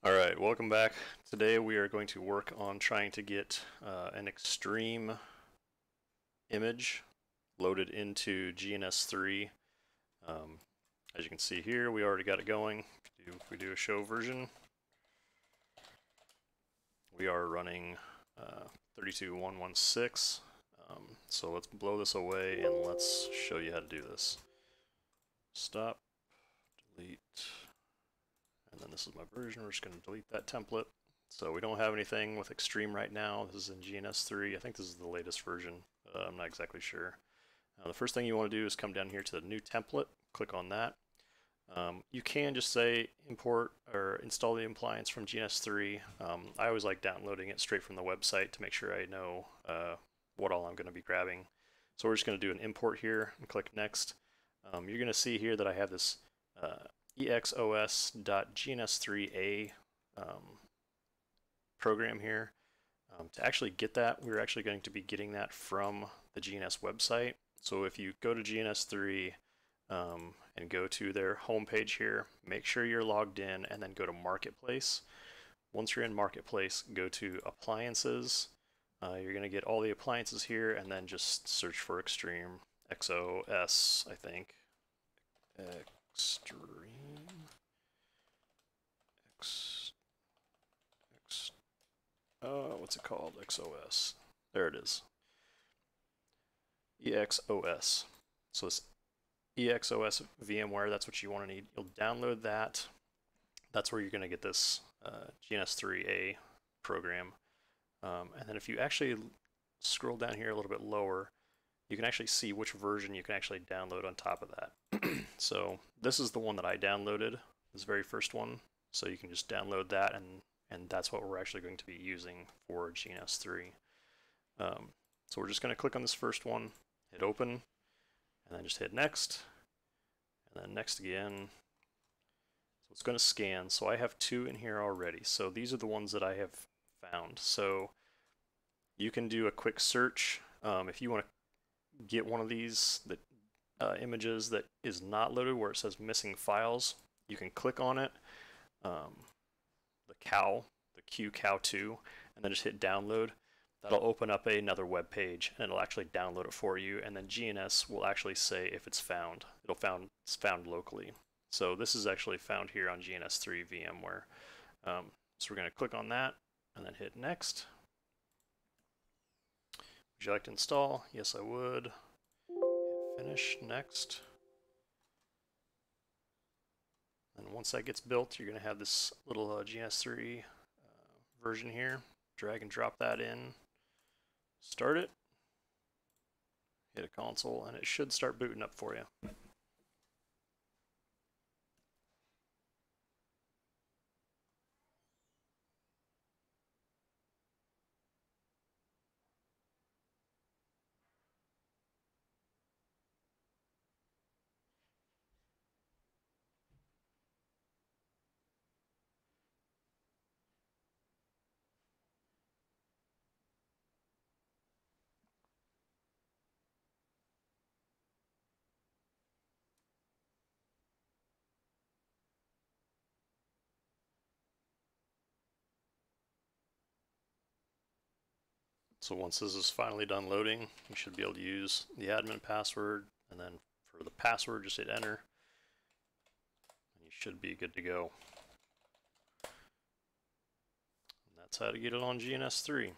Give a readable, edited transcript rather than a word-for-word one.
Alright, welcome back. Today we are going to work on trying to get an extreme image loaded into GNS3. As you can see here, we already got it going. If we do a show version, we are running 32116. So let's blow this away and let's show you how to do this. Stop, delete. And then this is my version. We're just going to delete that template. So we don't have anything with Extreme right now. This is in GNS3. I think this is the latest version. I'm not exactly sure. The first thing you want to do is come down here to the new template. Click on that. You can just say import or install the appliance from GNS3. I always like downloading it straight from the website to make sure I know what all I'm going to be grabbing. So we're just going to do an import here and click next. You're going to see here that I have this EXOS.GNS3A program here. To actually get that, we're actually going to be getting that from the GNS website. So if you go to GNS3 and go to their homepage here, make sure you're logged in and then go to Marketplace. Once you're in Marketplace, go to Appliances. You're going to get all the appliances here and then just search for Extreme, EXOS, I think. What's it called? XOS. There it is. EXOS. So this EXOS VMware, that's what you want to need. You'll download that. That's where you're going to get this GNS3A program. And then if you actually scroll down here a little bit lower, you can actually see which version you can actually download on top of that. So this is the one that I downloaded, this very first one. So you can just download that, and that's what we're actually going to be using for GNS3. So we're just going to click on this first one, hit open, and then just hit next, and then next again. So it's going to scan. So I have two in here already. So these are the ones that I have found. So you can do a quick search if you want to get one of these images that is not loaded, where it says missing files. You can click on it, the QCOW2, and then just hit download. That'll open up another web page and it'll actually download it for you, and then GNS will actually say if it's found. It's found locally. So this is actually found here on GNS3 VMware. So we're going to click on that and then hit next. Would you like to install? Yes, I would. Hit finish, next. And once that gets built, you're going to have this little GNS3 version here. Drag and drop that in. Start it. Hit a console, and it should start booting up for you. So once this is finally done loading, you should be able to use the admin password, and then for the password, just hit enter, and you should be good to go. And that's how to get it on GNS3.